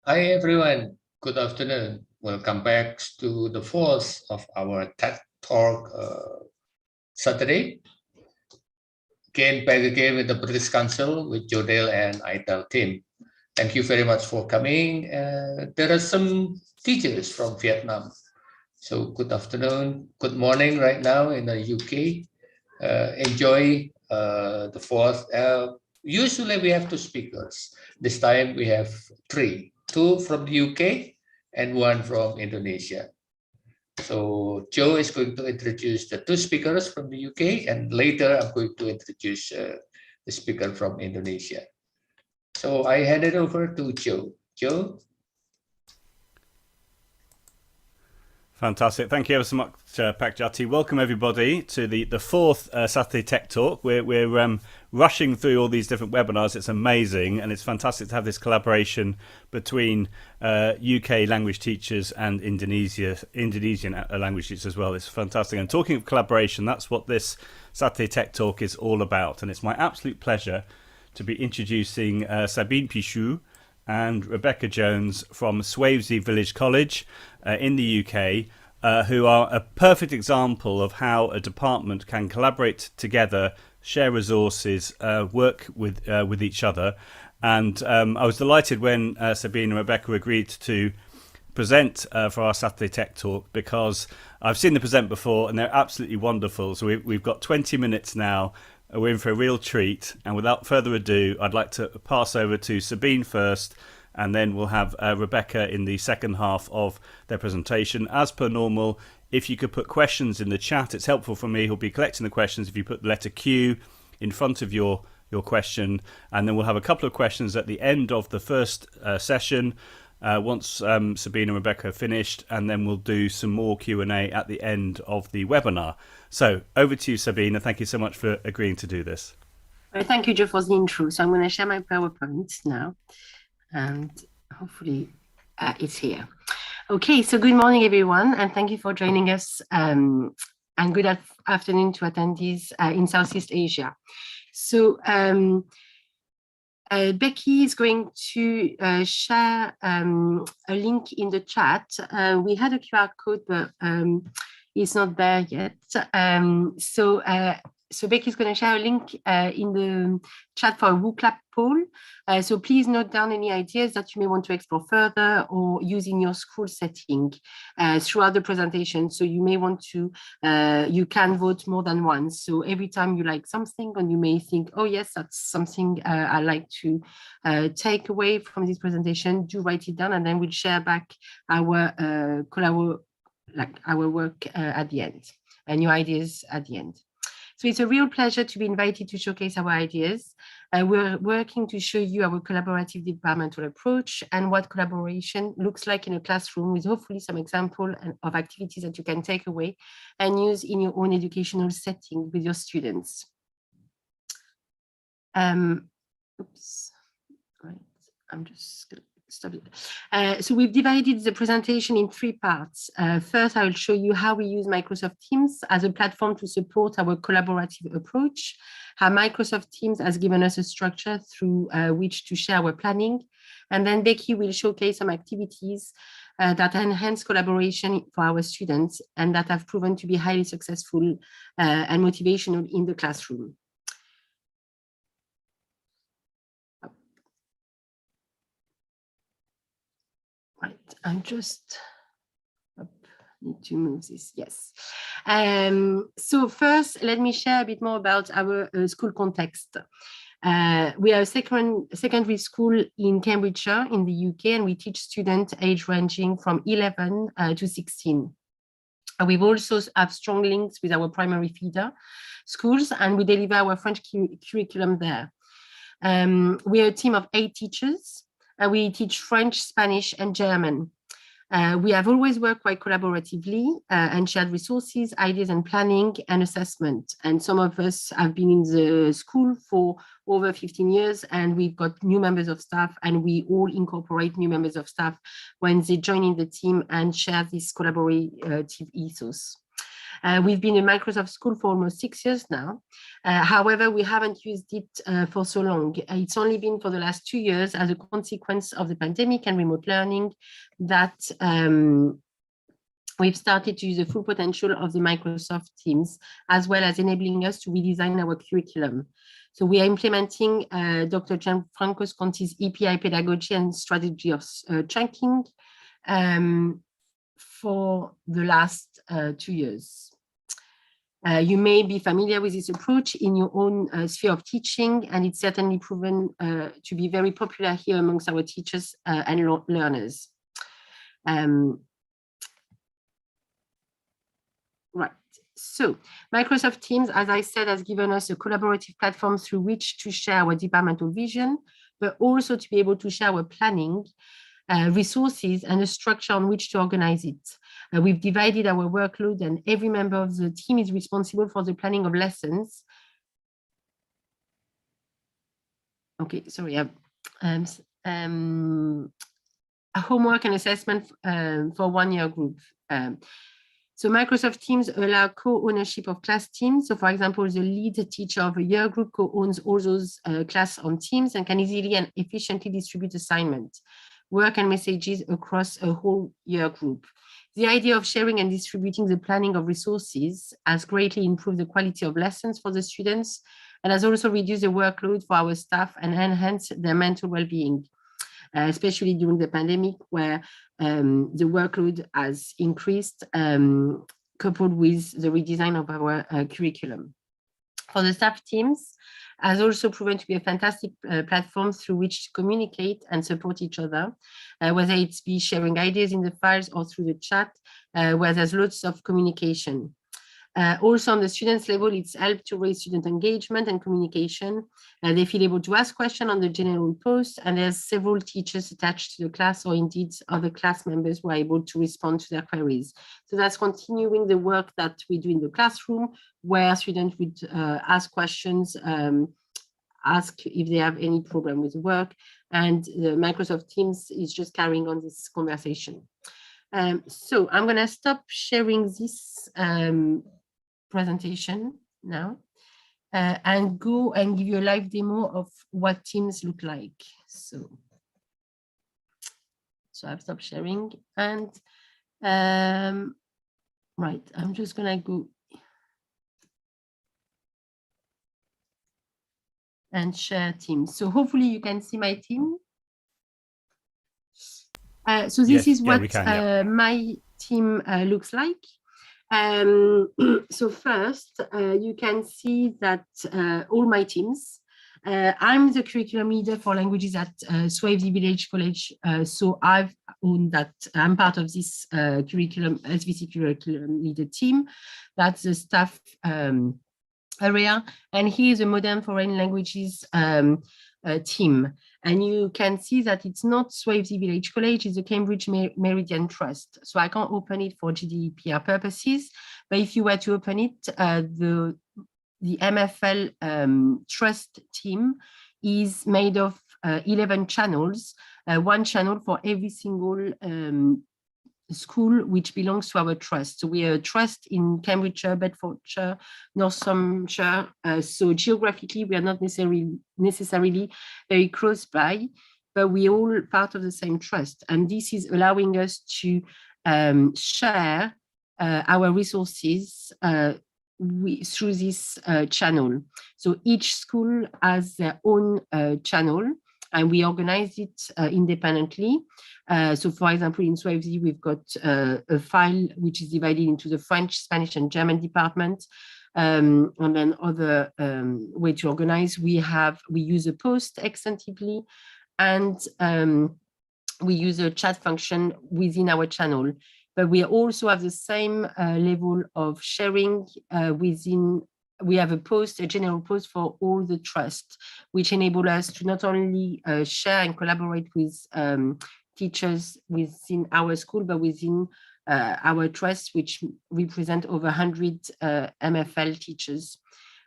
Hi everyone, good afternoon. Welcome back to the fourth of our TED Talk Saturday. Back again with the British Council with Jodel and iTELL team. Thank you very much for coming. There are some teachers from Vietnam. So good afternoon, good morning right now in the UK. Enjoy the fourth. Usually we have two speakers. This time we have three, two from the UK and one from Indonesia. So Joe is going to introduce the two speakers from the UK, and later I'm going to introduce the speaker from Indonesia. So I hand it over to Joe. Joe? Fantastic. Thank you ever so much, Pak Jati. Welcome everybody to the fourth Saturday Tech Talk. We're rushing through all these different webinars. It's amazing, and it's fantastic to have this collaboration between UK language teachers and Indonesian language teachers as well. It's fantastic. And talking of collaboration, that's what this Saturday Tech Talk is all about. And it's my absolute pleasure to be introducing Sabine Pichou and Rebecca Jones from Swavesey Village College in the UK, who are a perfect example of how a department can collaborate together, share resources, work with each other. And I was delighted when Sabine and Rebecca agreed to present for our Saturday Tech Talk, because I've seen them present before and they're absolutely wonderful. So we've got 20 minutes now. We're in for a real treat, and without further ado, I'd like to pass over to Sabine first, and then we'll have Rebecca in the second half of their presentation. As per normal, if you could put questions in the chat, it's helpful for me who'll be collecting the questions if you put the letter Q in front of your question, and then we'll have a couple of questions at the end of the first session once Sabine and Rebecca have finished, and then we'll do some more Q&A at the end of the webinar. So over to you, Sabine, and thank you so much for agreeing to do this. Thank you, Joe, for the intro. So I'm going to share my PowerPoint now, and hopefully it's here. Okay, so good morning, everyone, and thank you for joining us, and good afternoon to attendees in Southeast Asia. So Becky is going to share a link in the chat. We had a QR code, but it's not there yet. So Becky is going to share a link in the chat for a WooClap poll. So please note down any ideas that you may want to explore further or use in your school setting throughout the presentation. So you may want to, you can vote more than once. So every time you like something and you may think, oh yes, that's something I like to take away from this presentation, do write it down, and then we'll share back our work at the end and your ideas at the end. So it's a real pleasure to be invited to showcase our ideas. We're working to show you our collaborative departmental approach and what collaboration looks like in a classroom, with hopefully some example of activities that you can take away and use in your own educational setting with your students. Oops, right, I'm just gonna stop it. So we've divided the presentation in three parts. First, I will show you how we use Microsoft Teams as a platform to support our collaborative approach, how Microsoft Teams has given us a structure through which to share our planning. And then Becky will showcase some activities that enhance collaboration for our students and that have proven to be highly successful and motivational in the classroom. Right, I'm just need to move this. Yes. So first, let me share a bit more about our school context. We are a secondary school in Cambridgeshire in the UK, and we teach students age ranging from 11 to 16. We've also have strong links with our primary feeder schools, and we deliver our French curriculum there. We are a team of 8 teachers. We teach French, Spanish, and German. We have always worked quite collaboratively and shared resources, ideas, and planning and assessment. And some of us have been in the school for over 15 years, and we've got new members of staff, and we all incorporate new members of staff when they join in the team and share this collaborative ethos. We've been in Microsoft School for almost 6 years now. However, we haven't used it for so long. It's only been for the last 2 years as a consequence of the pandemic and remote learning that we've started to use the full potential of the Microsoft Teams, as well as enabling us to redesign our curriculum. So we are implementing Dr. Gianfranco Sconti's EPI pedagogy and strategy of chunking for the last 2 years. You may be familiar with this approach in your own sphere of teaching, and it's certainly proven to be very popular here amongst our teachers and learners. Right. So Microsoft Teams, as I said, has given us a collaborative platform through which to share our departmental vision, but also to be able to share our planning, resources, and a structure on which to organize it. We've divided our workload, and every member of the team is responsible for the planning of lessons. Okay, sorry. A homework and assessment for 1 year group. So Microsoft Teams allow co-ownership of class teams. So for example, the lead teacher of a year group co-owns all those class on Teams and can easily and efficiently distribute assignments, work and messages across a whole year group. The idea of sharing and distributing the planning of resources has greatly improved the quality of lessons for the students and has also reduced the workload for our staff and enhanced their mental well-being, especially during the pandemic, where the workload has increased, coupled with the redesign of our curriculum. For the staff teams, has also proven to be a fantastic platform through which to communicate and support each other, whether it's be sharing ideas in the files or through the chat, where there's lots of communication. Also on the students level, it's helped to raise student engagement and communication. They feel able to ask questions on the general post, and there's several teachers attached to the class, or indeed other class members who are able to respond to their queries. So that's continuing the work that we do in the classroom, where students would ask questions, ask if they have any problem with work, and the Microsoft Teams is just carrying on this conversation. So I'm going to stop sharing this presentation now and go and give you a live demo of what Teams look like. So I've stopped sharing, and right, I'm just gonna go and share Teams. So hopefully you can see my team. So this is what my team looks like. So first, you can see that all my teams, I'm the curriculum leader for languages at Swavesey Village College. So I've owned that, I'm part of this curriculum, SVC curriculum leader team. That's the staff area. And here is a modern foreign languages team. And you can see that it's not Swavesey Village College, it's the Cambridge Meridian Trust. So I can't open it for GDPR purposes, but if you were to open it, the MFL Trust team is made of 11 channels, one channel for every single school which belongs to our trust. So we are a trust in Cambridgeshire, Bedfordshire, Northamptonshire. So geographically, we are not necessarily very close by, but we are all part of the same trust. And this is allowing us to share our resources through this channel. So each school has their own channel, and we organize it independently. So for example, in Swavesey, we've got a file which is divided into the French, Spanish, and German department. And then other way to organize, we use a post extensively, and we use a chat function within our channel. But we also have the same level of sharing within. We have a general post for all the trust, which enable us to not only share and collaborate with teachers within our school, but within our trust, which represent over 100 MFL teachers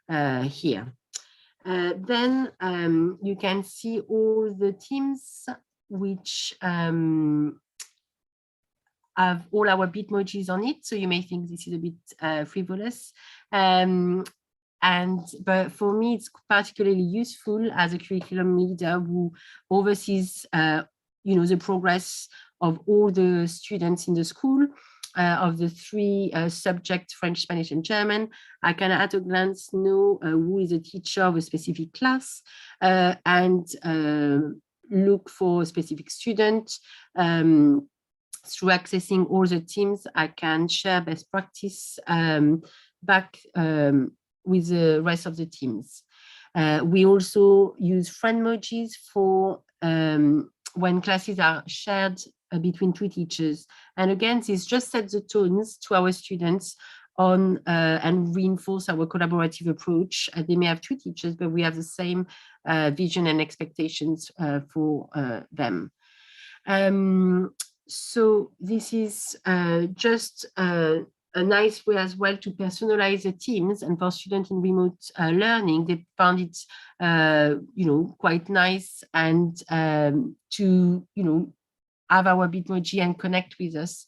here. Then you can see all the teams which have all our Bitmojis on it, so you may think this is a bit frivolous. But for me, it's particularly useful as a curriculum leader who oversees, the progress of all the students in the school, of the three subjects, French, Spanish, and German. I can at a glance know who is a teacher of a specific class, and look for a specific student. Through accessing all the teams, I can share best practice back with the rest of the teams. We also use friendmojis for when classes are shared between two teachers. And again, this just sets the tones to our students on and reinforce our collaborative approach. They may have two teachers, but we have the same vision and expectations for them. So this is just a nice way as well to personalize the teams, and for students in remote learning, they found it, quite nice, and to, have our Bitmoji and connect with us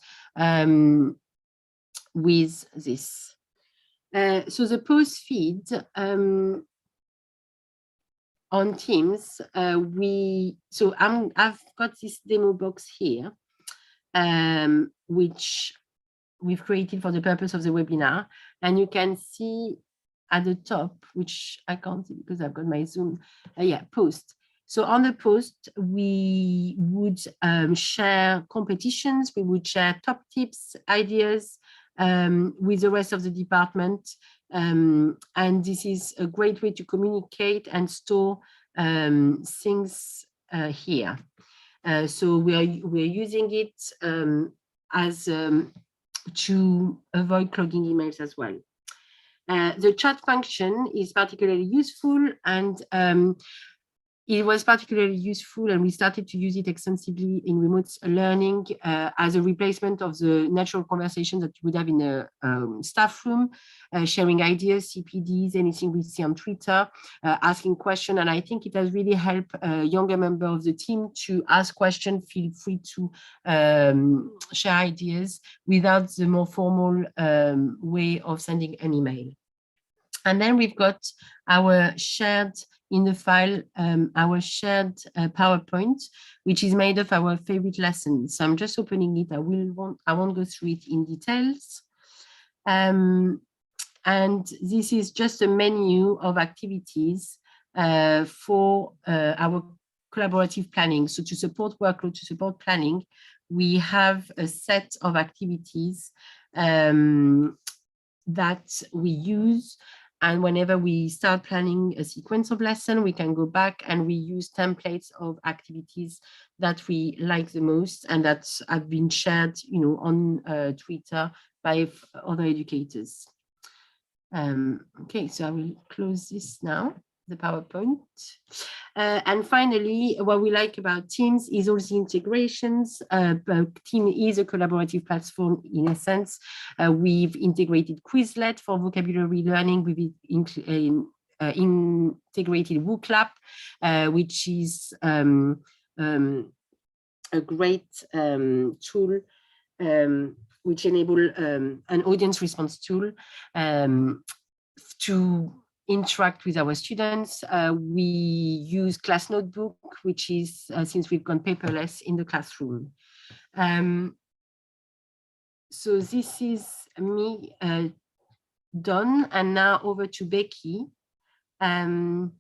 with this. So the post feed on Teams, I've got this demo box here, which we've created for the purpose of the webinar, and you can see at the top, which I can't see because I've got my Zoom, post. So on the post, we would share competitions, we would share top tips, ideas with the rest of the department. And this is a great way to communicate and store things here. So we're using it as to avoid clogging emails as well. The chat function is particularly useful, and it was particularly useful, and we started to use it extensively in remote learning as a replacement of the natural conversation that you would have in a staff room, sharing ideas, CPDs, anything we see on Twitter, asking questions. And I think it has really helped a younger member of the team to ask questions, feel free to share ideas without the more formal way of sending an email. And then we've got our shared in the file, our shared PowerPoint, which is made of our favorite lessons. So I'm just opening it. I won't go through it in details. And this is just a menu of activities for our collaborative planning. So to support workload, to support planning, we have a set of activities that we use. And whenever we start planning a sequence of lesson, we can go back and we use templates of activities that we like the most and that have been shared, on Twitter by other educators. Okay, so I will close this now, the PowerPoint. And finally, what we like about Teams is all the integrations. Team is a collaborative platform in essence. We've integrated Quizlet for vocabulary learning. We've integrated WooClap, which is a great tool which enable an audience response tool to interact with our students. We use Class Notebook, which is, since we've gone paperless in the classroom. So this is me done, and now over to Becky I'm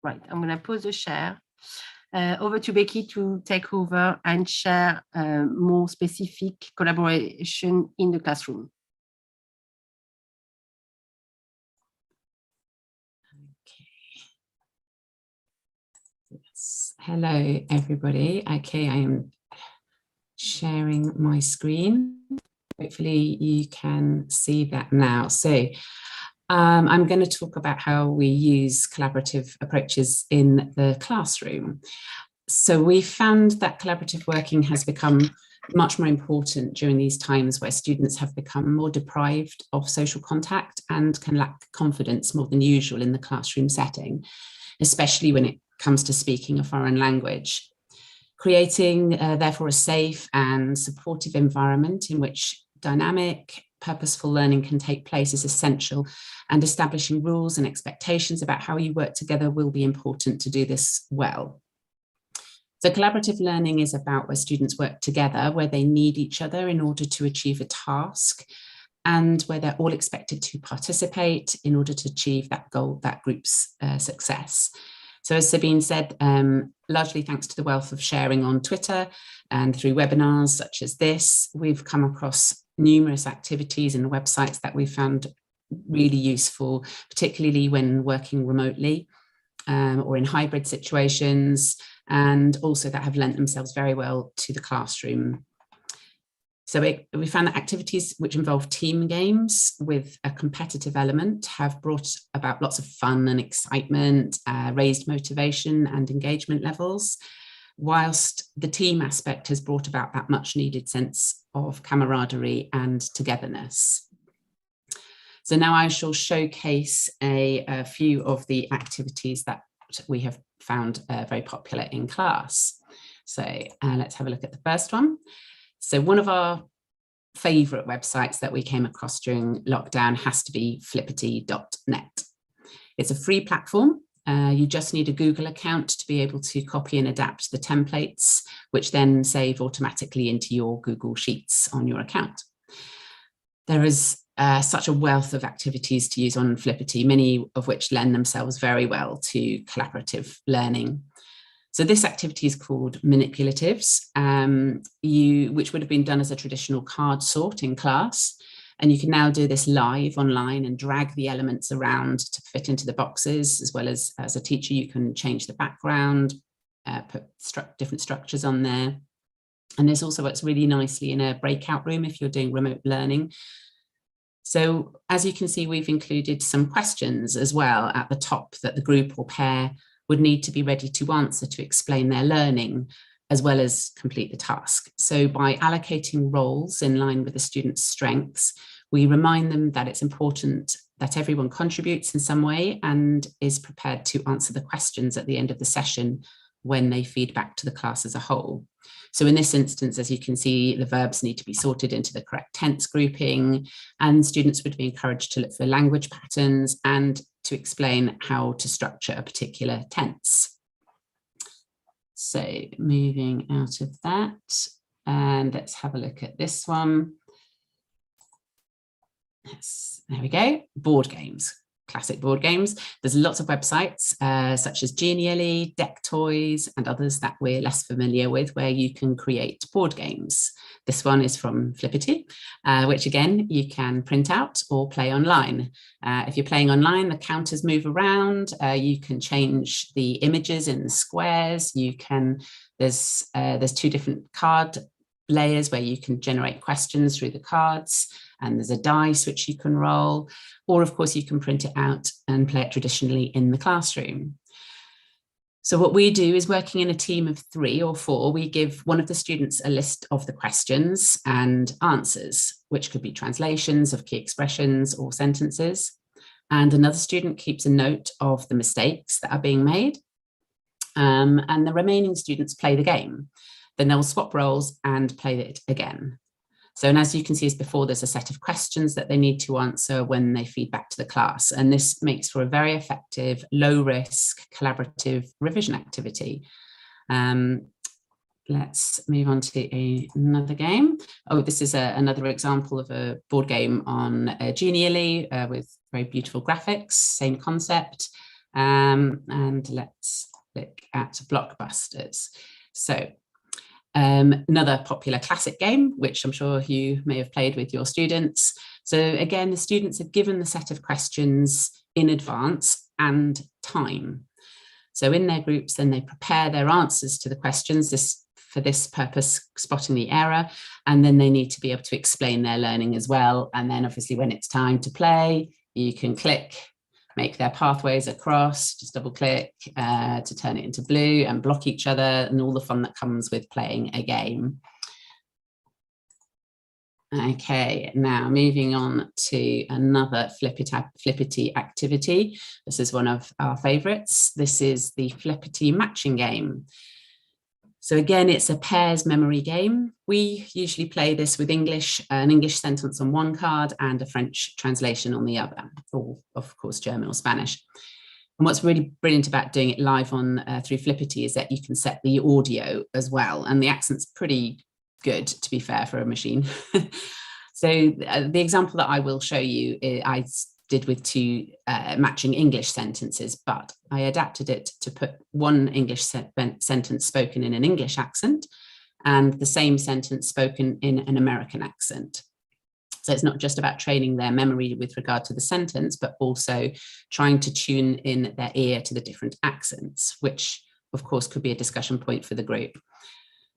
gonna pause the share. Over to Becky to take over and share more specific collaboration in the classroom. Hello, everybody. Okay, I am sharing my screen. Hopefully you can see that now. So I'm going to talk about how we use collaborative approaches in the classroom. So we found that collaborative working has become much more important during these times where students have become more deprived of social contact and can lack confidence more than usual in the classroom setting, especially when it comes to speaking a foreign language. Creating, therefore, a safe and supportive environment in which dynamic, purposeful learning can take place is essential, and establishing rules and expectations about how you work together will be important to do this well. So collaborative learning is about where students work together, where they need each other in order to achieve a task, and where they're all expected to participate in order to achieve that goal, that group's success. So as Sabine said, largely thanks to the wealth of sharing on Twitter and through webinars such as this, we've come across numerous activities and websites that we found really useful, particularly when working remotely or in hybrid situations, and also that have lent themselves very well to the classroom. So we found that activities which involve team games with a competitive element have brought about lots of fun and excitement, raised motivation and engagement levels, whilst the team aspect has brought about that much needed sense of camaraderie and togetherness. So now I shall showcase a few of the activities that we have found very popular in class. So let's have a look at the first one. So one of our favorite websites that we came across during lockdown has to be flippity.net. It's a free platform. You just need a Google account to be able to copy and adapt the templates, which then save automatically into your Google Sheets on your account. There is such a wealth of activities to use on Flippity, many of which lend themselves very well to collaborative learning. So this activity is called Manipulatives, which would have been done as a traditional card sort in class. And you can now do this live online and drag the elements around to fit into the boxes, as well as a teacher, you can change the background, put different structures on there. And this also works really nicely in a breakout room if you're doing remote learning. So as you can see, we've included some questions as well at the top that the group or pair would need to be ready to answer to explain their learning, as well as complete the task. So by allocating roles in line with the student's strengths, we remind them that it's important that everyone contributes in some way and is prepared to answer the questions at the end of the session when they feed back to the class as a whole. So in this instance, as you can see, the verbs need to be sorted into the correct tense grouping, and students would be encouraged to look for language patterns and to explain how to structure a particular tense. So moving out of that, and let's have a look at this one. Yes, there we go, board games. Classic board games. There's lots of websites such as Genially, Deck Toys, and others that we're less familiar with, where you can create board games. This one is from Flippity, which again, you can print out or play online. If you're playing online, the counters move around. You can change the images in the squares. There's two different card layers where you can generate questions through the cards, and there's a dice which you can roll, or of course you can print it out and play it traditionally in the classroom. So what we do is, working in a team of 3 or 4, we give one of the students a list of the questions and answers, which could be translations of key expressions or sentences. And another student keeps a note of the mistakes that are being made. And the remaining students play the game. Then they'll swap roles and play it again. So, and as you can see as before, there's a set of questions that they need to answer when they feed back to the class. And this makes for a very effective, low risk, collaborative revision activity. Let's move on to another game. Oh, this is another example of a board game on Genially with very beautiful graphics, same concept. And let's look at Blockbusters. So, another popular classic game, which I'm sure you may have played with your students. So again, the students are given the set of questions in advance and time. So in their groups, then they prepare their answers to the questions, for this purpose, spotting the error, and then they need to be able to explain their learning as well. And then obviously when it's time to play, you can click, make their pathways across, just double click to turn it into blue and block each other, and all the fun that comes with playing a game. Okay, now moving on to another Flippity activity. This is one of our favorites. This is the Flippity matching game. So again, it's a pairs memory game. We usually play this with English, an English sentence on one card and a French translation on the other, or of course, German or Spanish. And what's really brilliant about doing it live on through Flippity is that you can set the audio as well. And the accent's pretty good, to be fair, for a machine. So the example that I will show you, I did with two matching English sentences, but I adapted it to put one English sentence spoken in an English accent and the same sentence spoken in an American accent. So it's not just about training their memory with regard to the sentence, but also trying to tune in their ear to the different accents, which of course could be a discussion point for the group.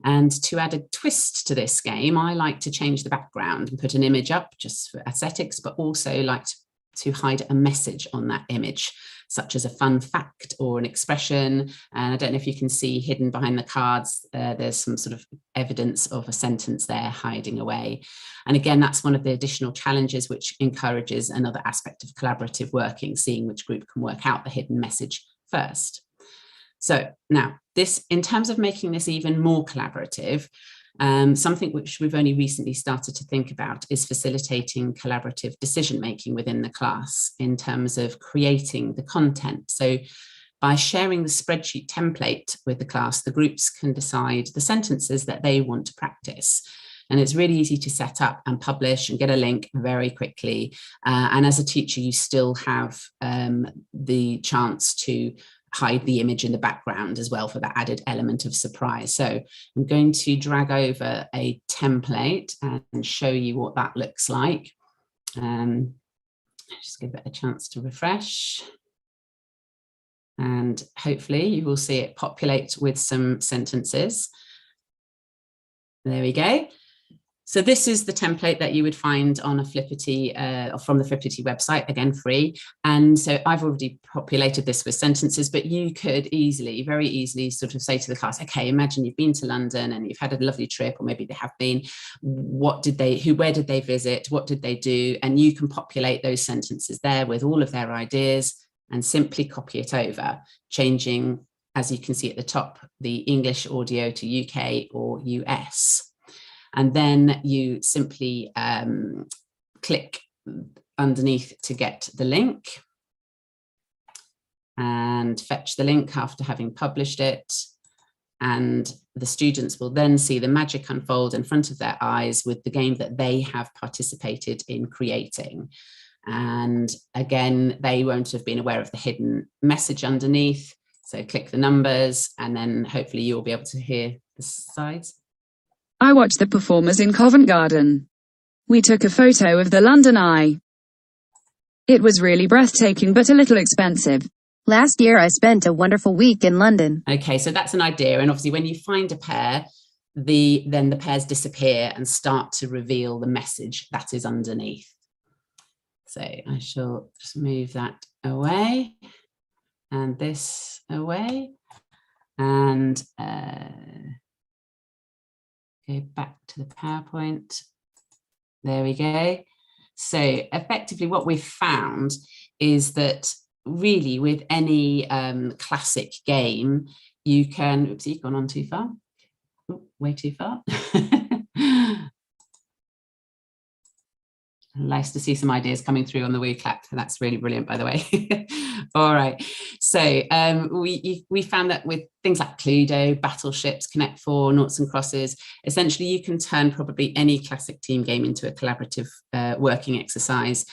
And to add a twist to this game, I like to change the background and put an image up just for aesthetics, but also like to hide a message on that image, such as a fun fact or an expression. And I don't know if you can see hidden behind the cards, there's some sort of evidence of a sentence there hiding away. And again, that's one of the additional challenges which encourages another aspect of collaborative working, seeing which group can work out the hidden message first. So now this, in terms of making this even more collaborative, something which we've only recently started to think about is facilitating collaborative decision-making within the class in terms of creating the content. So by sharing the spreadsheet template with the class, the groups can decide the sentences that they want to practice. And it's really easy to set up and publish and get a link very quickly. And as a teacher, you still have the chance to hide the image in the background as well for that added element of surprise. So I'm going to drag over a template and show you what that looks like. Just give it a chance to refresh. And hopefully you will see it populate with some sentences. There we go. So this is the template that you would find on a Flippity, from the Flippity website, again, free. And so I've already populated this with sentences, but you could easily, very easily sort of say to the class, okay, imagine you've been to London and you've had a lovely trip, or maybe they have been. What did they, where did they visit? What did they do? And you can populate those sentences there with all of their ideas and simply copy it over, changing, as you can see at the top, the English audio to UK or US. And then you simply click underneath to get the link and fetch the link after having published it. And the students will then see the magic unfold in front of their eyes with the game that they have participated in creating. And again, they won't have been aware of the hidden message underneath. So click the numbers and then hopefully you'll be able to hear the sides. I watched the performers in Covent Garden. We took a photo of the London Eye. It was really breathtaking but a little expensive. Last year I spent a wonderful week in London. Okay, so that's an idea. And obviously when you find a pair, then the pairs disappear and start to reveal the message that is underneath. So I shall just move that away and this away and go back to the PowerPoint. There we go. So effectively what we've found is that really with any classic game, you can, oops, you've gone on too far. Ooh, way too far. Nice to see some ideas coming through on the WeClap. That's really brilliant, by the way. All right. So we found that with things like Cluedo, Battleships, Connect 4, Noughts and Crosses, essentially you can turn probably any classic team game into a collaborative working exercise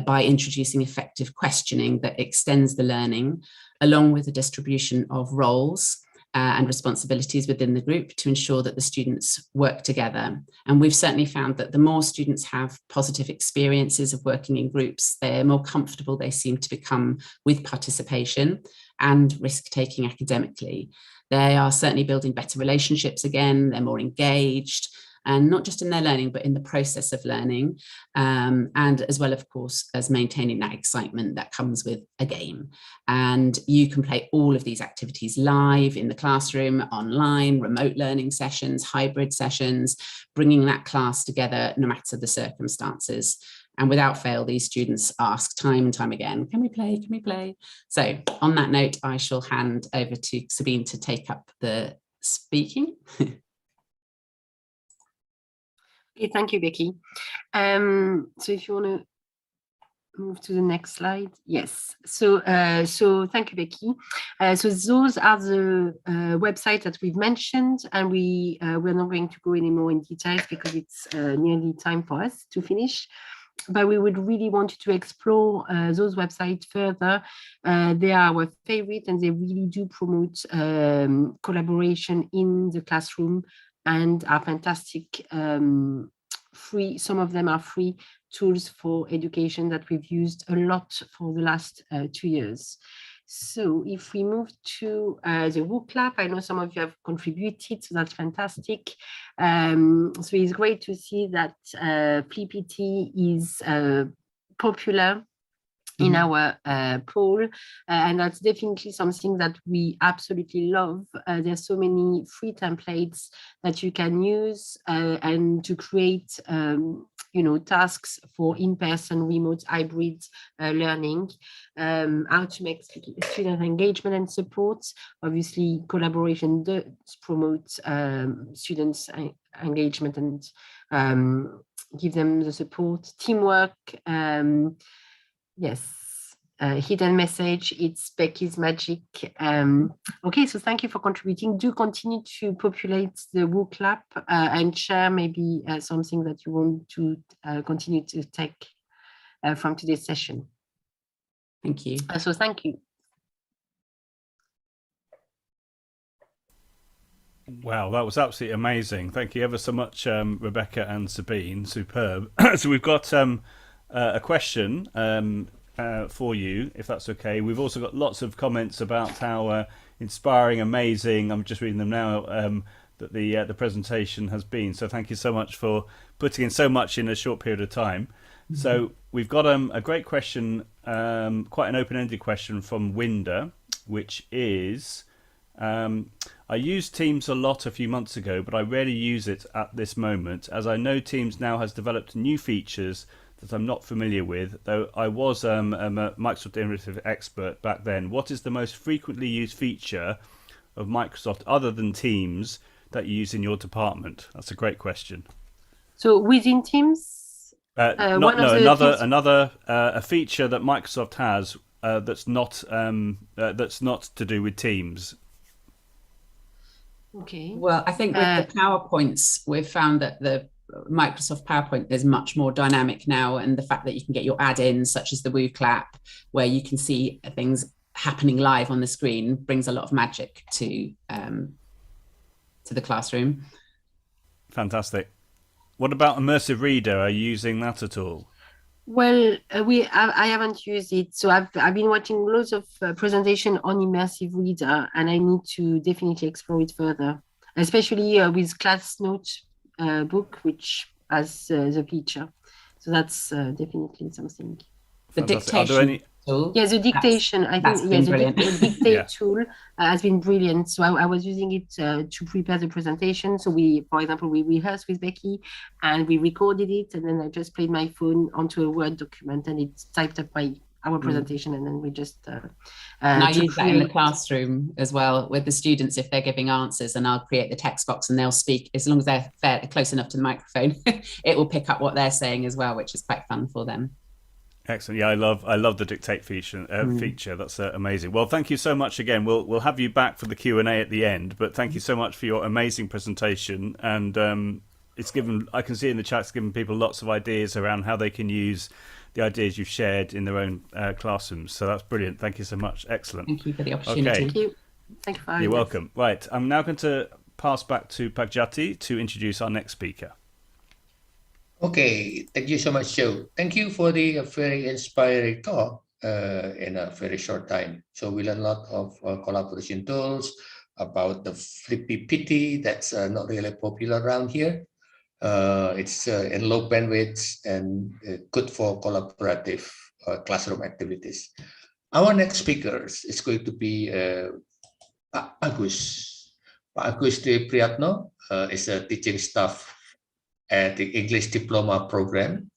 by introducing effective questioning that extends the learning, along with the distribution of roles and responsibilities within the group to ensure that the students work together. And we've certainly found that the more students have positive experiences of working in groups, they're more comfortable they seem to become with participation and risk-taking academically. They are certainly building better relationships again, they're more engaged, and not just in their learning, but in the process of learning, and as well, of course, as maintaining that excitement that comes with a game. And you can play all of these activities live in the classroom, online, remote learning sessions, hybrid sessions, bringing that class together no matter the circumstances. And without fail, these students ask time and time again, can we play, can we play? So on that note, I shall hand over to Sabine to take up the speaking. Okay, thank you, Becky. So if you want to move to the next slide. Yes. So thank you, Becky. So those are the websites that we've mentioned, and we're not going to go any more in details because it's nearly time for us to finish. But we would really want you to explore those websites further. They are our favorite, and they really do promote collaboration in the classroom and are fantastic. Free, some of them are free tools for education that we've used a lot for the last 2 years. So if we move to the WOOC Lab, I know some of you have contributed, so that's fantastic. So it's great to see that FliPT is popular in our poll, and that's definitely something that we absolutely love. There's so many free templates that you can use and to create tasks for in-person, remote, hybrid learning, how to make student engagement and support. Obviously, collaboration does promote students' engagement and give them the support. Teamwork, yes, hidden message, it's Becky's magic. Okay, so thank you for contributing. Do continue to populate the WOOC Lab and share maybe something that you want to continue to take from today's session. Thank you. So thank you. Wow, that was absolutely amazing. Thank you ever so much, Rebecca and Sabine. Superb. So we've got a question for you, if that's okay. We've also got lots of comments about how inspiring, amazing, I'm just reading them now, that the presentation has been. So thank you so much for putting in so much in a short period of time. Mm-hmm. So we've got a great question, quite an open-ended question from Winder, which is, I used Teams a lot a few months ago, but I rarely use it at this moment, as I know Teams now has developed new features that I'm not familiar with, though I was a Microsoft Interactive expert back then. What is the most frequently used feature of Microsoft other than Teams that you use in your department? That's a great question. So within Teams, another feature that Microsoft has that's not to do with Teams. Okay. Well, I think with the PowerPoints, we've found that the Microsoft PowerPoint is much more dynamic now, and the fact that you can get your add-ins such as the WOOC Lab, where you can see things happening live on the screen, brings a lot of magic to the classroom. Fantastic. What about Immersive Reader? Are you using that at all? Well, I haven't used it, so I've been watching loads of presentation on Immersive Reader, and I need to definitely explore it further, especially with Class Note book, which has the feature. So that's definitely something. The dictation tool. Yeah, the dictation. I think the dictate tool has been brilliant. So I was using it to prepare the presentation. So for example, we rehearsed with Becky and we recorded it, and then I just played my phone onto a Word document, and it typed up our presentation, and then we just and I use that in the classroom as well with the students if they're giving answers, and I'll create the text box and they'll speak as long as they're close enough to the microphone. It will pick up what they're saying as well, which is quite fun for them. Excellent. Yeah, I love the dictate feature. That's amazing. Well, thank you so much again. We'll have you back for the Q&A at the end, but thank you so much for your amazing presentation. And I can see in the chat, it's given people lots of ideas around how they can use the ideas you've shared in their own classrooms. So that's brilliant. Thank you so much. Excellent. Thank you for the opportunity. Okay. Thank you. Thank you for having You're us. welcome. Right, I'm now going to pass back to Pagjati to introduce our next speaker. Okay, thank you so much, Joe. Thank you for the very inspiring talk in a very short time. So we learned a lot of collaboration tools about the FliPT that's not really popular around here. It's in low bandwidth and good for collaborative classroom activities. Our next speaker is going to be Pak Agus. Pak Agus De Priyatno is a teaching staff at the English Diploma program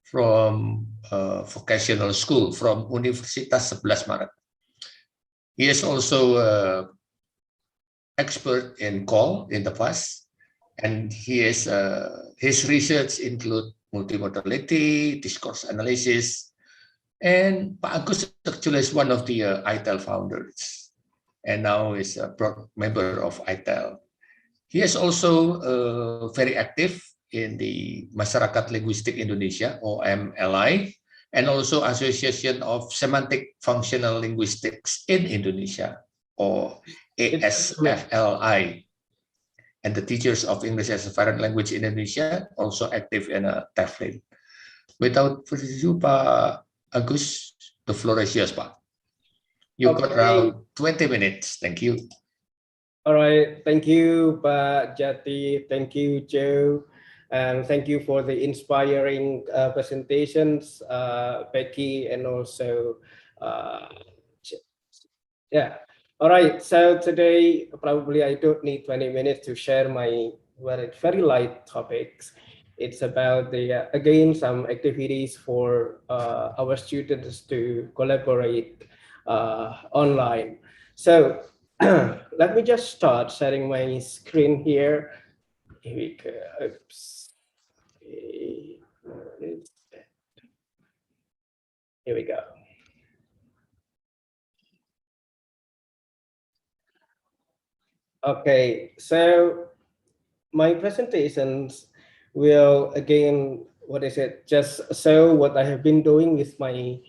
from vocational school from Universitas 11 Maret. He is also expert in call in the past, and his research include multimodality, discourse analysis, and Pak Agus actually is one of the iTELL founders, and now is a proud member of iTELL. He is also very active in the Masyarakat Linguistik Indonesia, OMLI, and also Association of Semantic Functional Linguistics in Indonesia, or ASFLI. And the Teachers of English as a Foreign Language in Indonesia, also active in TEFLIN. Without further ado, Pak Agus, the floor is yours, Pak. You've got around 20 minutes. Thank you. All right. Thank you, Pak Jati. Thank you, Joe. And thank you for the inspiring presentations, Becky, and also, yeah. All right. So today, probably I don't need 20 minutes to share my very light topics. It's about the again some activities for our students to collaborate online. So let me just start sharing my screen here. Here we go. Oops. Here we go. Okay, so my presentations will again, just show what I have been doing with my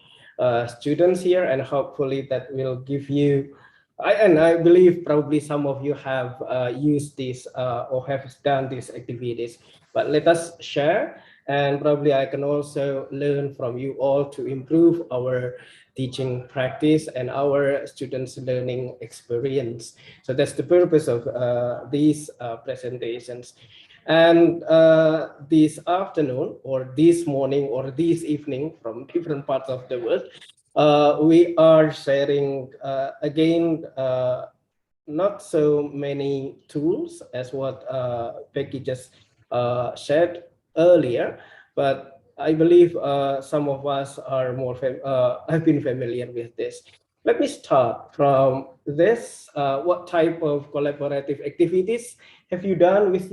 students here, and hopefully that will give you, and I believe probably some of you have used this or have done these activities, but let us share, and probably I can also learn from you all to improve our teaching practice and our students' learning experience. So that's the purpose of these presentations. And this afternoon, or this morning, or this evening from different parts of the world, we are sharing again not so many tools as what Becky just shared earlier, but I believe some of us are have been familiar with this. Let me start from this. What type of collaborative activities have you done with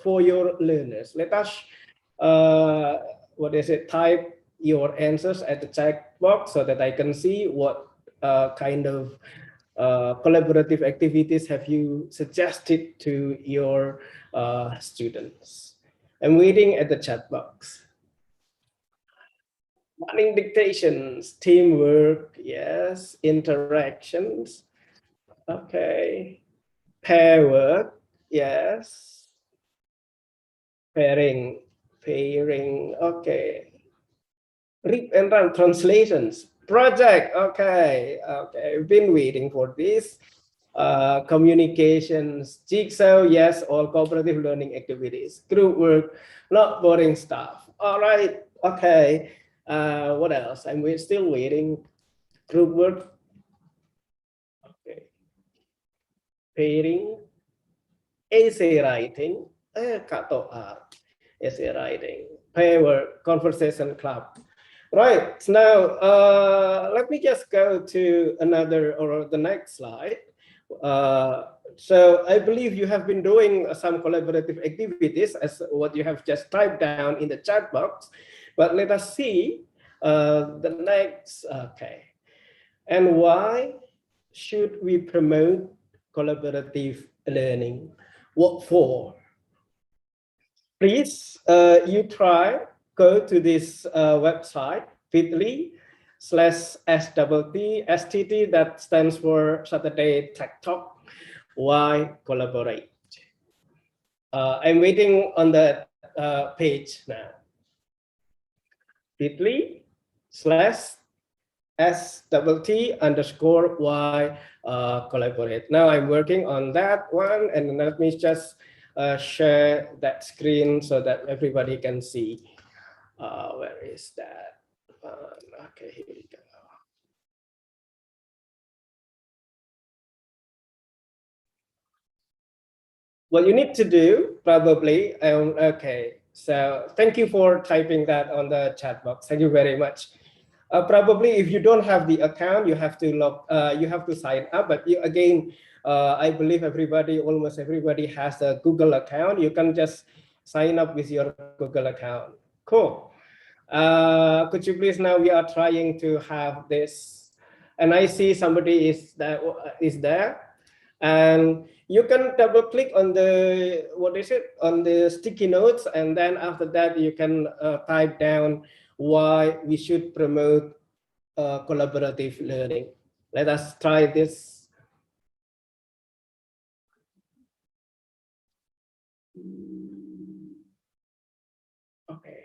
for your learners? Let us type your answers at the chat box so that I can see what kind of collaborative activities have you suggested to your students. I'm waiting at the chat box. Running dictations, teamwork, yes, interactions, okay, pair work, yes, pairing, okay, read and run translations, project, okay, I've been waiting for this. Communications, jigsaw, yes, all cooperative learning activities, group work, not boring stuff. All right, okay. What else? I'm still waiting. Group work. Okay. Pairing. Essay writing. Kato art. Essay writing. Pair work. Conversation club. Right. Now, let me just go to another or the next slide. So I believe you have been doing some collaborative activities as what you have just typed down in the chat box. But let us see the next, okay. And why should we promote collaborative learning? What for? Please, you try, go to this website, bit.ly/STT, that stands for Saturday Tech Talk. Why collaborate? I'm waiting on the page now. bit.ly/STT_Y collaborate. Now I'm working on that one, and let me just share that screen so that everybody can see. Where is that? Okay, here we go. What you need to do, probably, okay. So thank you for typing that on the chat box. Thank you very much. Probably, if you don't have the account, you have to sign up. But you, again, I believe almost everybody has a Google account. You can just sign up with your Google account. Cool. Could you please, now we are trying to have this, and I see somebody is there, and you can double click on the, on the sticky notes, and then after that you can type down why we should promote collaborative learning. Let us try this. Okay,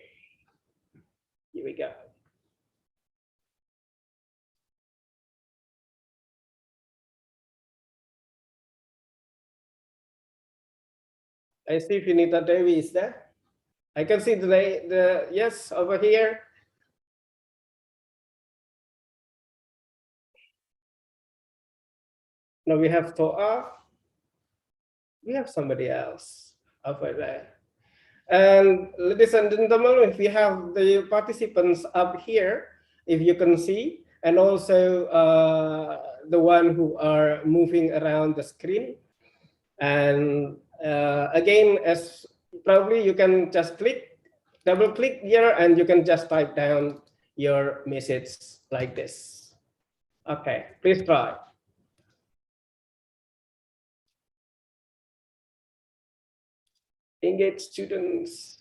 here we go. I see Finita Devi is there. I can see the yes over here. Now we have Toa. We have somebody else over there. And ladies and gentlemen, if we have the participants up here, if you can see, and also the one who are moving around the screen. And again, as probably you can just double click here, and you can just type down your message like this. Okay, please try. Engage students.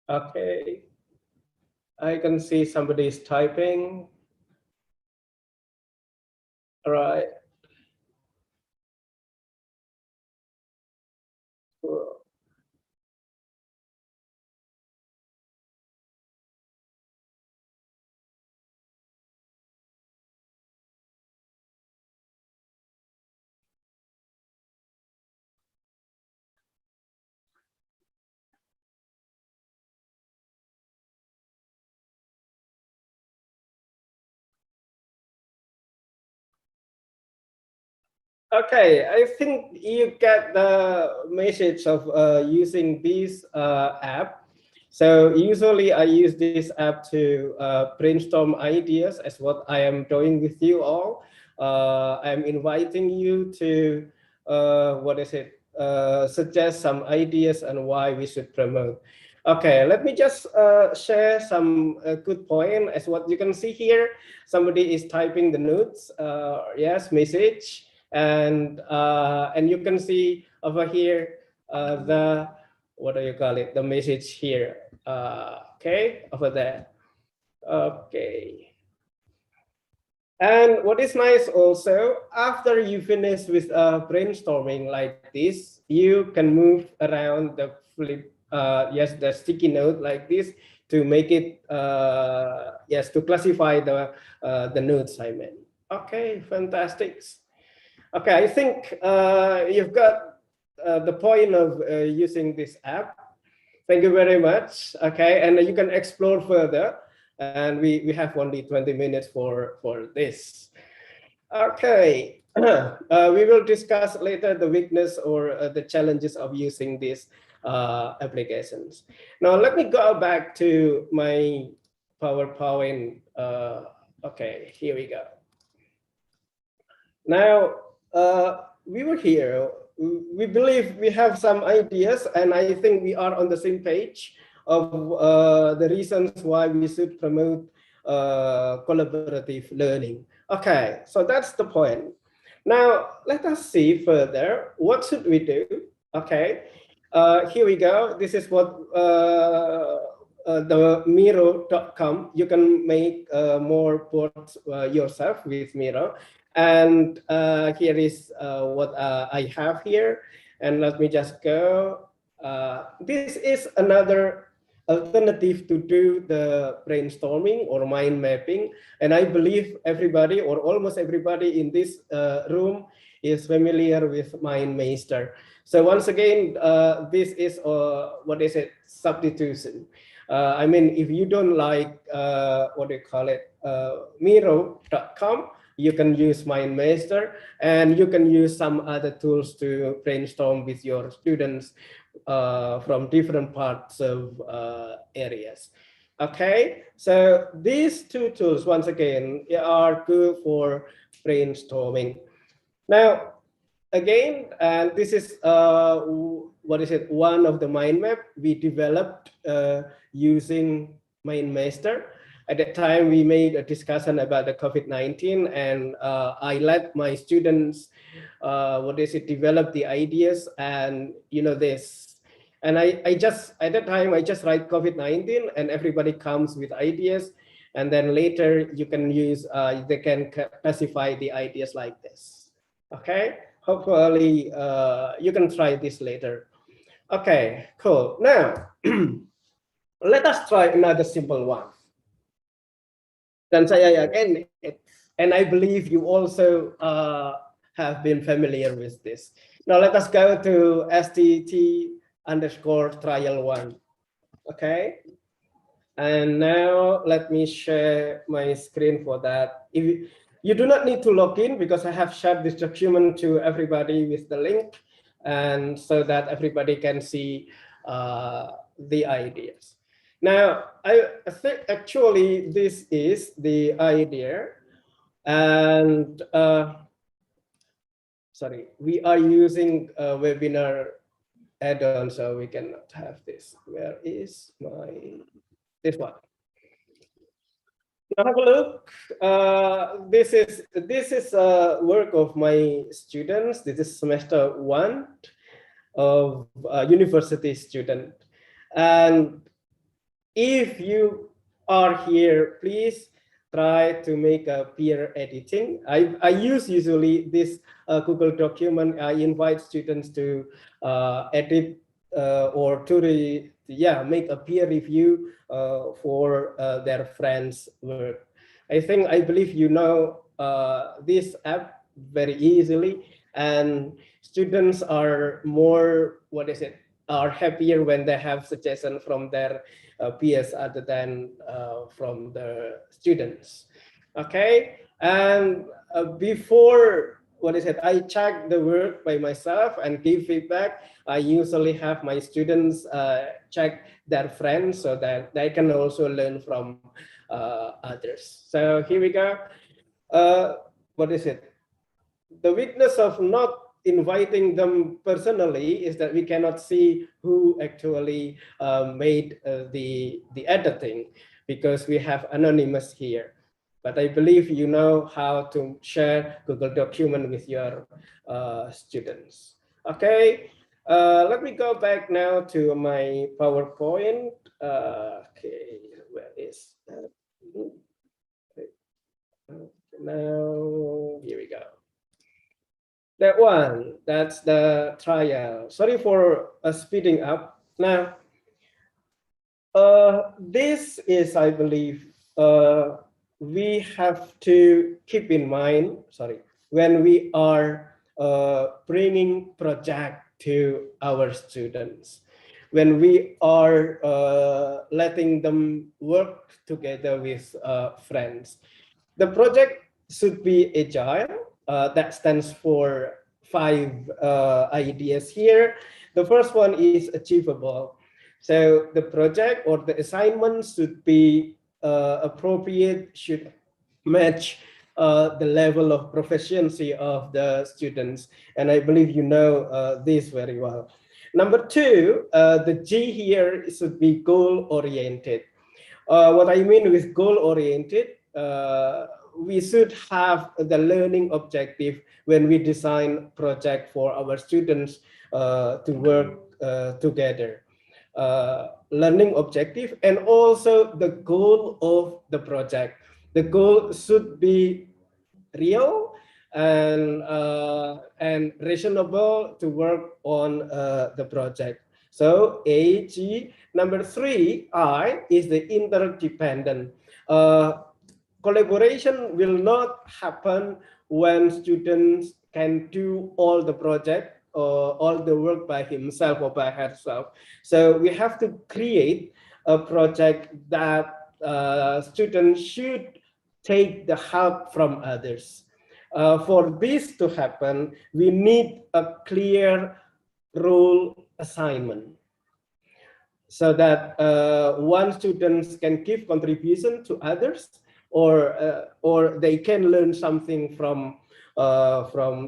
Okay, I can see somebody is typing. All right. Cool. Okay, I think you get the message of using this app. So usually I use this app to brainstorm ideas, as what I am doing with you all. I'm inviting you to, suggest some ideas and why we should promote. Okay, let me just share some good point. As what you can see here, somebody is typing the notes, yes, message. And you can see over here the, what do you call it, the message here, okay, over there. Okay, and what is nice also, after you finish with brainstorming like this, you can move around the the sticky note like this to make it to classify the notes I made. Okay, fantastic. Okay, I think you've got the point of using this app. Thank you very much. Okay, and you can explore further. And we have only 20 minutes for this. Okay, we will discuss later the weakness or the challenges of using these applications. Now, let me go back to my PowerPoint. Okay, here we go. Now, we were here. We believe we have some ideas, and I think we are on the same page of the reasons why we should promote collaborative learning. Okay, so that's the point. Now, let us see further. What should we do? Okay, here we go. This is what the Miro.com. You can make more boards yourself with Miro. And here is what I have here. And let me just go. This is another alternative to do the brainstorming or mind mapping. And I believe everybody or almost everybody in this room is familiar with MindMeister. So once again, this is what is it, substitution. I mean, if you don't like, what do you call it, Miro.com, you can use MindMeister, and you can use some other tools to brainstorm with your students from different parts of areas. Okay, so these two tools, once again, are good for brainstorming. Now, again, and this is what is it? One of the mind map we developed using MindMeister. At that time, we made a discussion about the COVID-19, and I let my students, what is it, develop the ideas and this. And I just, at that time, I just write COVID-19 and everybody comes with ideas. And then later you can use, they can classify the ideas like this. Okay, hopefully you can try this later. Okay, cool. Now, let us try another simple one. Dan saya yakin, and I believe you also have been familiar with this. Now let us go to STT_trial1. Okay, and now let me share my screen for that. If you do not need to log in, because I have shared this document to everybody with the link, and so that everybody can see the ideas. Now, I think actually this is the idea, and sorry, we are using a webinar add-on, so we cannot have this. Where is this one? Now have a look. This is a work of my students. This is semester 1 of a university student, and if you are here, please try to make a peer editing. I use usually this Google document. I invite students to edit or to make a peer review for their friends' work. I believe you know this app very easily, and students are more, are happier when they have suggestions from their peers other than from the students. Okay, and before I check the work by myself and give feedback, I usually have my students check their friends so that they can also learn from others. So here we go. The weakness of not inviting them personally is that we cannot see who actually made the editing, because we have anonymous here. But I believe you know how to share Google document with your students. Okay, let me go back now to my PowerPoint. Okay, where is that? Now, here we go. That one, that's the trial. Sorry for speeding up. Now, this is, I believe, we have to keep in mind, when we are bringing project to our students, when we are letting them work together with friends. The project should be agile. That stands for 5 ideas here. The first one is achievable. So the project or the assignment should be appropriate, should match the level of proficiency of the students. And I believe you know this very well. Number 2, the G here should be goal-oriented. What I mean with goal-oriented, we should have the learning objective when we design project for our students to work together. Learning objective and also the goal of the project. The goal should be real and reasonable to work on the project. So A, G. Number 3, I, is the interdependent. Collaboration will not happen when students can do all the project or all the work by himself or by herself. So we have to create a project that students should take the help from others. For this to happen, we need a clear role assignment, so that one students can give contribution to others, or they can learn something from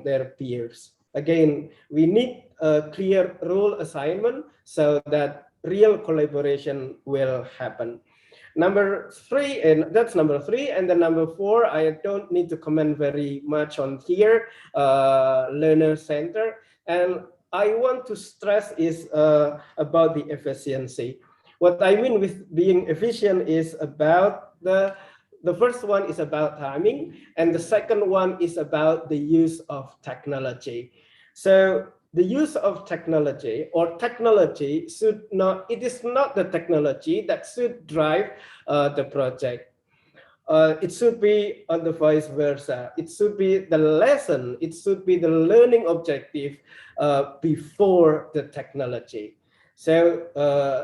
their peers. Again, we need a clear role assignment so that real collaboration will happen. Number 3, and that's number 3, and then number 4, I don't need to comment very much on here, learner center. And I want to stress is about the efficiency. What I mean with being efficient is about the first one is about timing, and the second one is about the use of technology. So the use of technology, or technology should not, it is not the technology that should drive the project. It should be on the vice versa. It should be the lesson, it should be the learning objective before the technology. So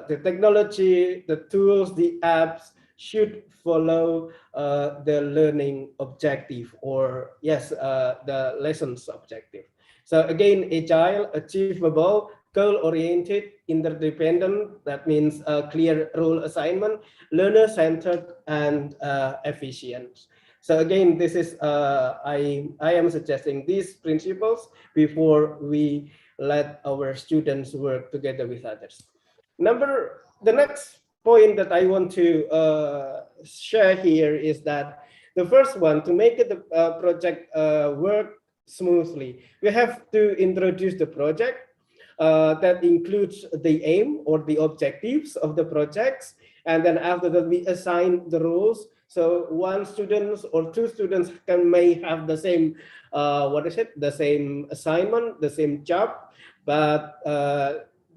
the technology, the tools, the apps should follow the learning objective, or yes, the lessons objective. So again, agile, achievable, goal-oriented, interdependent, that means a clear role assignment, learner-centered, and efficient. So again, this is, I am suggesting these principles before we let our students work together with others. The next point that I want to share here is that the first one, to make the project work smoothly, we have to introduce the project that includes the aim or the objectives of the projects. And then after that, we assign the roles. So one student or two students may have the same, the same assignment, the same job, but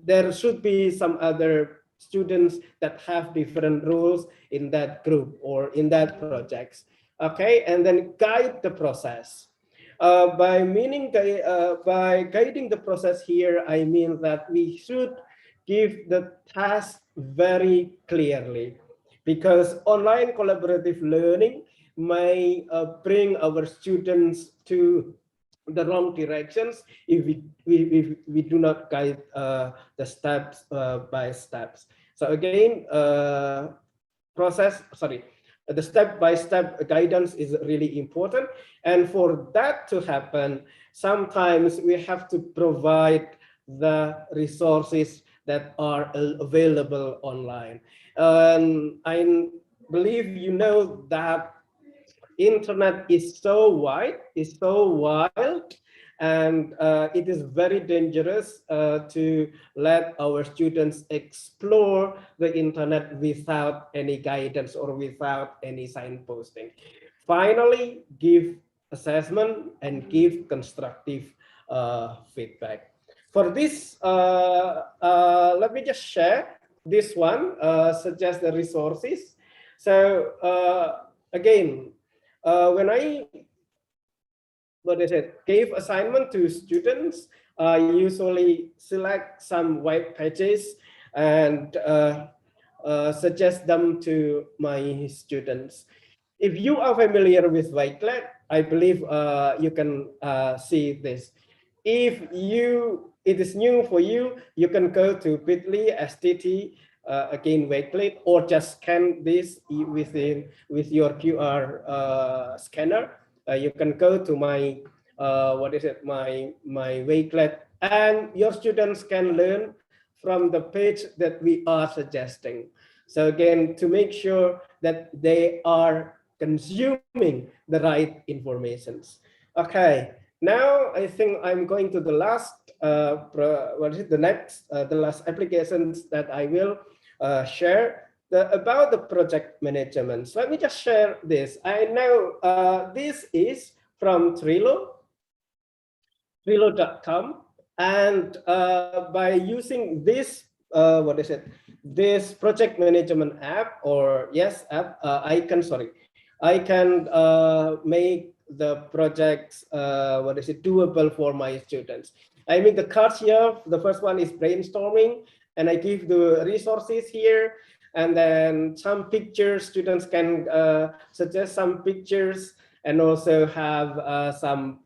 there should be some other students that have different roles in that group or in that projects. Okay, and then guide the process. By guiding the process here, I mean that we should give the task very clearly, because online collaborative learning may bring our students to the wrong directions if we do not guide the steps by steps. So again, the step-by-step guidance is really important. And for that to happen, sometimes we have to provide the resources that are available online. I believe you know that internet is so wide, is so wild, and it is very dangerous to let our students explore the internet without any guidance or without any signposting. Finally, give assessment and give constructive feedback. For this, let me just share this one, suggest the resources. So again, when I gave assignment to students, I usually select some web pages and suggest them to my students. If you are familiar with Wakelet, I believe you can see this. If it is new for you, you can go to bit.ly /STT again Wakelet, or just scan this with your QR scanner. You can go to my my Wakelet, and your students can learn from the page that we are suggesting. So again, to make sure that they are consuming the right informations. Okay, now I think I'm going to the last the last applications that I will share about the project management. So let me just share this. I know this is from Trello.com, and by using this what is it? This project management app, or yes, app. I can make the projects what is it, doable for my students. I make the cards here. The first one is brainstorming, and I give the resources here, and then some pictures. Students can suggest some pictures, and also have some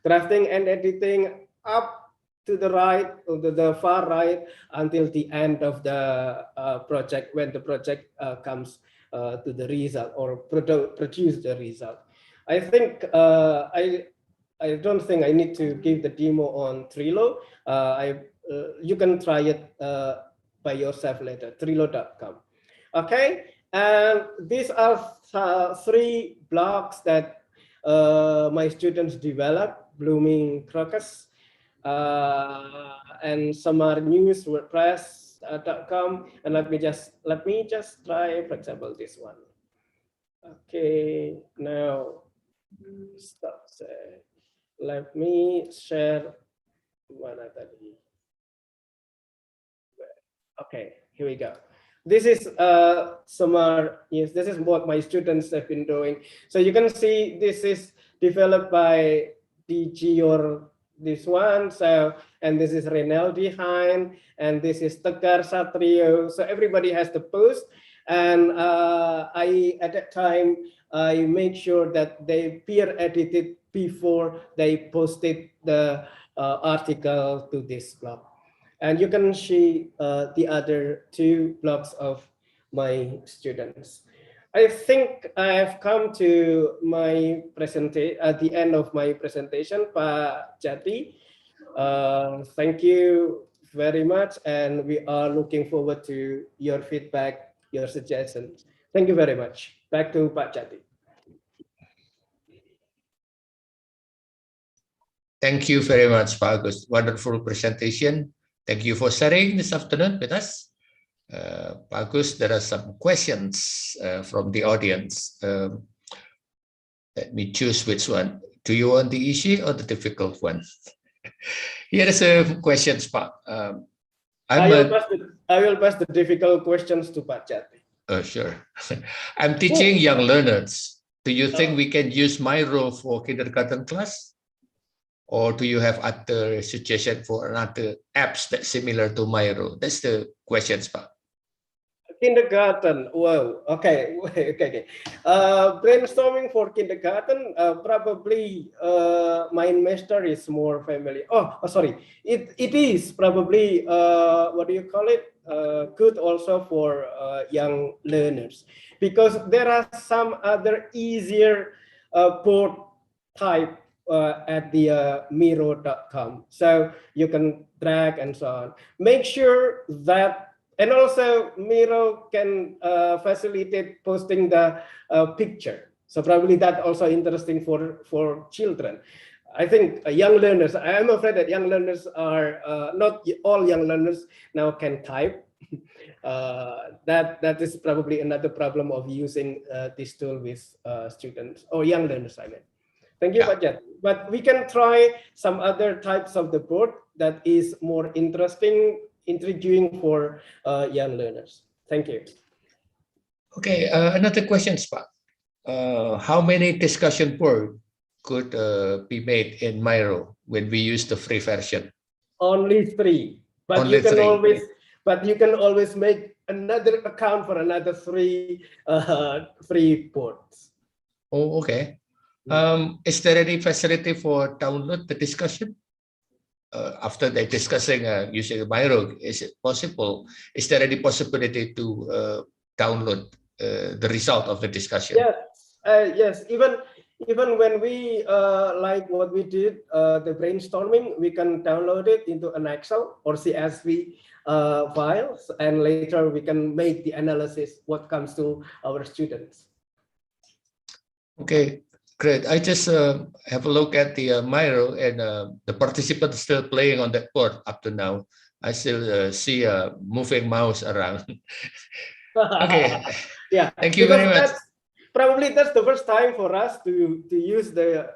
drafting and editing up to the right, or the far right, until the end of the project, when the project comes to the result, or produce the result. I think I don't think I need to give the demo on Trello. You can try it by yourself later, Trello.com. Okay, and these are 3 blocks that my students develop: Blooming Crocus, and some are news, WordPress.com. And let me just try, for example, this one. Okay, now stop. Let me share mana tadi. Okay, here we go. This is this is what my students have been doing. So you can see this is developed by DG, or this one. So, and this is Renel behind, and this is Tegar Satrio. So everybody has the post, and at that time I make sure that they peer edited before they posted the article to this blog. And you can see the other 2 blogs of my students. I think I have come to my presentation, at the end of my presentation, Pak Jati. Thank you very much, and we are looking forward to your feedback, your suggestions. Thank you very much. Back to Pak Jati. Thank you very much, Pak Agus. Wonderful presentation. Thank you for sharing this afternoon with us. Pak Agus, there are some questions from the audience. Let me choose which one. Do you want the easy or the difficult one? Here is a question, Pak. I will pass the difficult questions to Pak Jati. Sure. I'm teaching young learners. Do you think we can use Miro for kindergarten class? Or do you have other suggestion for another apps that's similar to Miro? That's the question, Pak. Kindergarten. Wow. Okay. Okay. Brainstorming for kindergarten. Probably MindMaster is more familiar. Oh, sorry. It is probably what do you call it? Good also for young learners, because there are some other easier board type at the Miro.com. So you can drag and so on. Make sure that, and also Miro can facilitate posting the picture. So probably that also interesting for children. I think young learners, I am afraid that young learners are, not all young learners now can type. That is probably another problem of using this tool with students or young learners, I mean. Thank you, Pak Jat. But we can try some other types of the board that is more intriguing for young learners. Thank you. Okay, another question, Pak. How many discussion board could be made in Miro when we use the free version? Only 3, but Only you can always make another account for another 3 free boards. Oh, okay. Is there any facility for download the discussion? After they're discussing using Miro, is it possible? Is there any possibility to download the result of the discussion? Yes, yes. Even when we like what we did, the brainstorming, we can download it into an Excel or CSV files, and later we can make the analysis what comes to our students. Okay. Great. I just have a look at the Miro, and the participants still playing on that board up to now. I still see a moving mouse around. Okay. Yeah. Thank you very much. Probably that's the first time for us to use the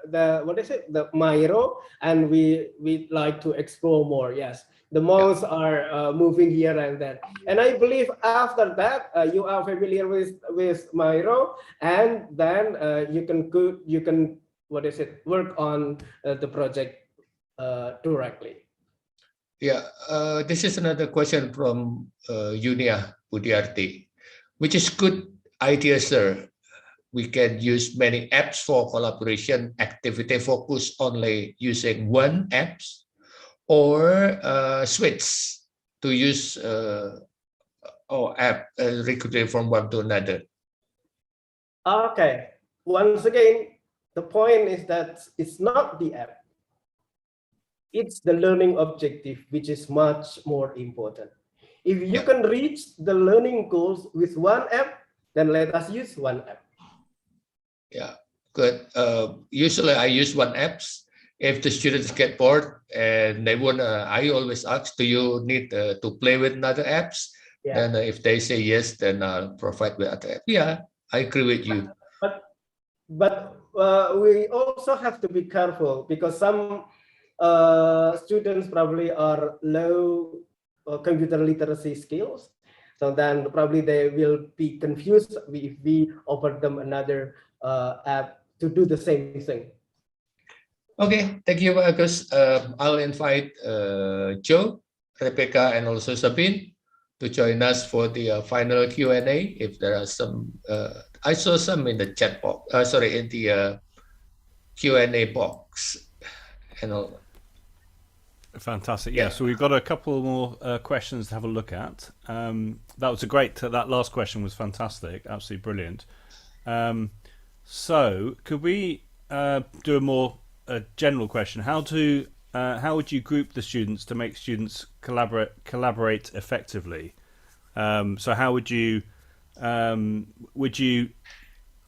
what is it, the Miro, and we like to explore more. Yes. the mouse are moving here and there. And I believe after that, you are familiar with Miro, and then you can work on the project directly. Yeah, this is another question from Yunia Budiarti, which is good idea, sir. We can use many apps for collaboration activity focus only using one apps or switch to use or app recruited from one to another. Okay, once again, the point is that it's not the app. It's the learning objective, which is much more important. If you can reach the learning goals with one app, then let us use one app. Yeah, good. Usually I use one apps. If the students get bored and they want, I always ask, do you need to play with another apps? Yeah. And if they say yes, then I'll provide with other apps. Yeah, I agree with you. But we also have to be careful because some students probably are low computer literacy skills. So then probably they will be confused if we offer them another app to do the same thing. Okay, thank you, Agus. I'll invite Joe, Rebecca, and also Sabine to join us for the final Q&A. If there are some, I saw some in the chat box, in the Q&A box. And all. Fantastic. Yeah, so we've got a couple more questions to have a look at. That was that last question was fantastic, absolutely brilliant. So could we do a more general question? How would you group the students to make students collaborate effectively? So how would you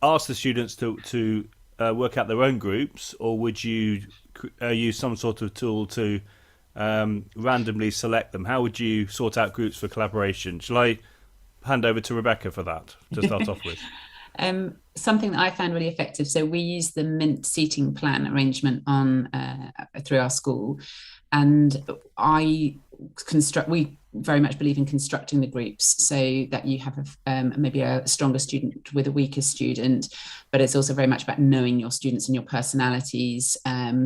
ask the students to work out their own groups, or would you use some sort of tool to randomly select them? How would you sort out groups for collaboration? Shall I hand over to Rebecca for that to start off with? Something that I found really effective. So we use the Mint seating plan arrangement on through our school, and we very much believe in constructing the groups so that you have maybe a stronger student with a weaker student, but it's also very much about knowing your students and your personalities.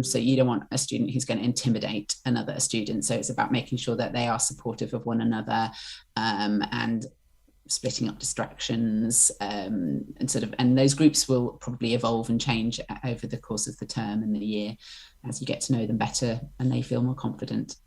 So you don't want a student who's going to intimidate another student. So it's about making sure that they are supportive of one another, and splitting up distractions, and those groups will probably evolve and change over the course of the term and the year as you get to know them better and they feel more confident.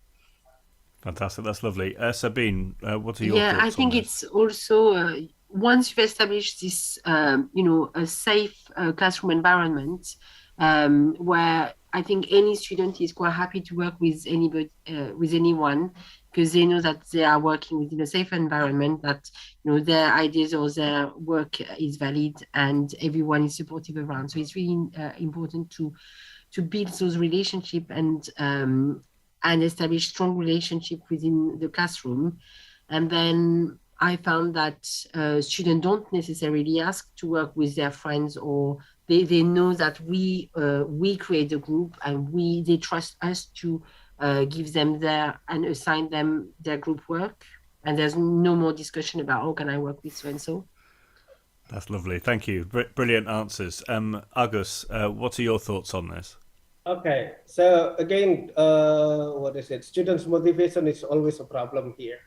Fantastic, that's lovely. Sabine, what are your thoughts? Yeah, I think it's also once you've established this, a safe classroom environment where I think any student is quite happy to work with anyone, because they know that they are working within a safe environment, that their ideas or their work is valid and everyone is supportive around. So it's really important to build those relationships and establish strong relationship within the classroom. And then I found that students don't necessarily ask to work with their friends, or they know that we create a group and they trust us to give them and assign them their group work. And there's no more discussion about, oh, can I work with so and so? That's lovely. Thank you. Brilliant answers. Agus, what are your thoughts on this? Okay, so again, students' motivation is always a problem here.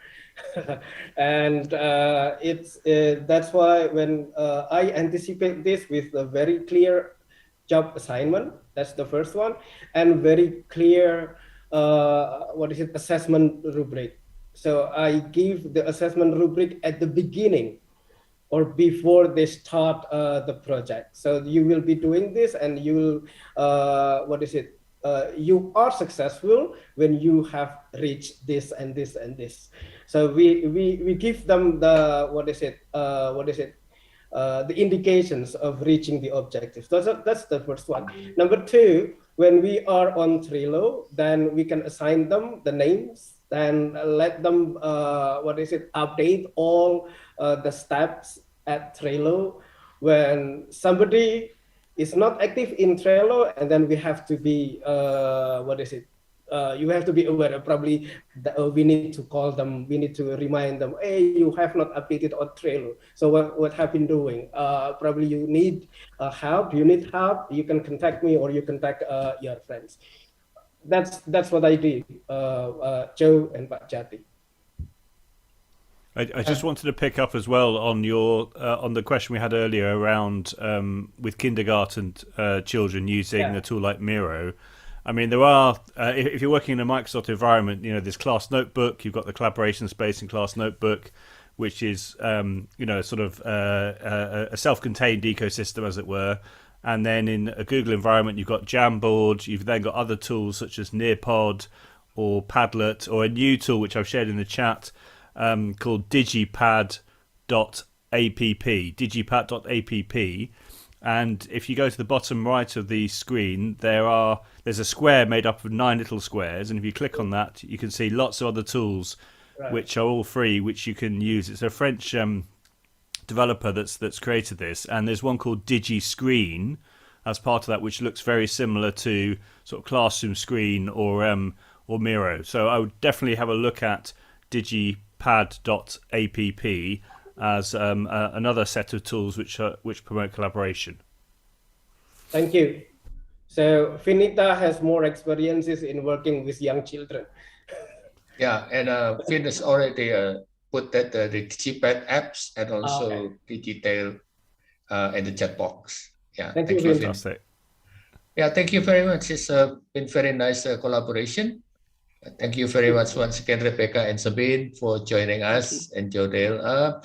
And that's why when I anticipate this with a very clear job assignment, that's the first one, and very clear assessment rubric. So I give the assessment rubric at the beginning or before they start the project. So you will be doing this, and you will you are successful when you have reached this and this and this. So we give them the the indications of reaching the objectives. That's the first one. Number two, when we are on Trello, then we can assign them the names and let them update all the steps at Trello. When somebody is not active in Trello, and then we have to be you have to be aware. Probably we need to call them. We need to remind them. Hey, you have not updated on Trello. So what have been doing? Probably you need help. You need help. You can contact me or you contact your friends. That's what I did, Joe and Pak Jati. I just wanted to pick up as well on your on the question we had earlier around with kindergarten children using a tool like Miro. I mean, there are if you're working in a Microsoft environment, you know, there's Class Notebook. You've got the collaboration space in Class Notebook, which is you know, sort of a self-contained ecosystem, as it were. And then in a Google environment, you've got Jamboard. You've then got other tools such as Nearpod or Padlet, or a new tool which I've shared in the chat called digipad.app. Digipad.app. And if you go to the bottom right of the screen, there's a square made up of 9 little squares, and if you click on that, you can see lots of other tools which are all free, which you can use. It's a French developer that's created this, and there's one called DigiScreen as part of that, which looks very similar to sort of Classroom Screen or Miro. So I would definitely have a look at digipad.app as another set of tools which promote collaboration. Thank you. So Finita has more experiences in working with young children. Yeah, and Finn has already put that the Digipad apps and also Digitail in the chat box. Yeah, thank you, Finn. Fantastic. Yeah, thank you very much. It's been very nice collaboration. Thank you very much once again, Rebecca and Sabine, for joining us, and Jodel.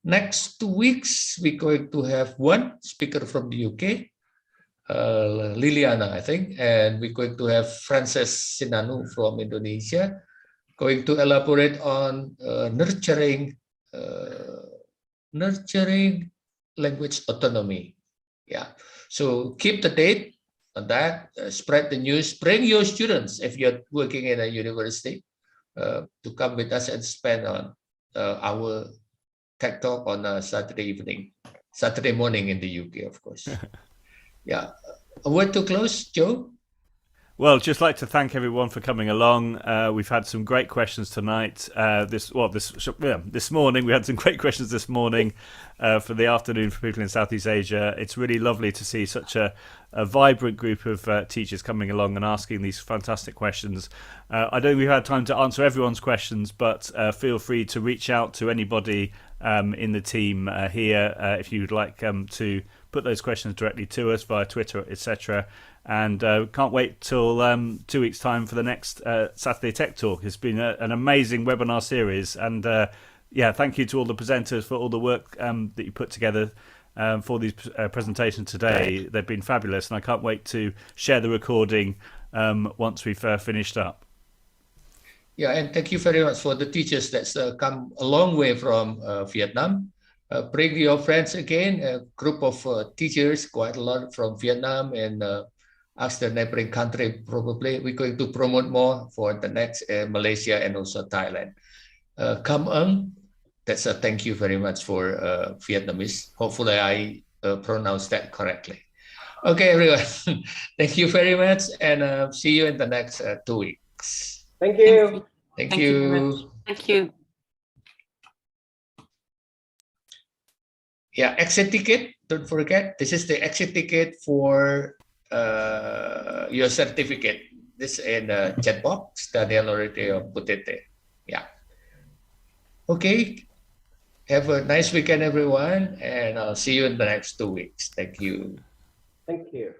Next 2 weeks, we're going to have one speaker from the UK, Liliana, I think, and we're going to have Frances Sinanu from Indonesia, going to elaborate on nurturing language autonomy. Yeah, so keep the date on that, spread the news, bring your students if you're working in a university to come with us and spend on our Tech Talk on a Saturday morning in the UK, of course. Yeah, a word to close, Joe? Well, just like to thank everyone for coming along. We've had some great questions tonight. This morning we had some great questions this morning for the afternoon for people in Southeast Asia. It's really lovely to see such a vibrant group of teachers coming along and asking these fantastic questions. I don't think we've had time to answer everyone's questions, but feel free to reach out to anybody in the team here if you'd like to put those questions directly to us via Twitter, etc. And can't wait till 2 weeks' time for the next Saturday Tech Talk. It's been an amazing webinar series, and thank you to all the presenters for all the work that you put together for these presentations today. They've been fabulous, and I can't wait to share the recording once we've finished up. Yeah, and thank you very much for the teachers that's come a long way from Vietnam. Bring your friends again, a group of teachers, quite a lot from Vietnam and as the neighboring country. Probably we're going to promote more for the next Malaysia and also Thailand. Kam Eng, that's a thank you very much for Vietnamese. Hopefully I pronounced that correctly. Okay, everyone. Thank you very much, and see you in the next 2 weeks. Thank you. Thank you. Very much. Thank you. Yeah, exit ticket. Don't forget, this is the exit ticket for your certificate. This in the chat box. Daniel already put it there. Yeah. Okay. Have a nice weekend, everyone, and I'll see you in the next 2 weeks. Thank you. Thank you.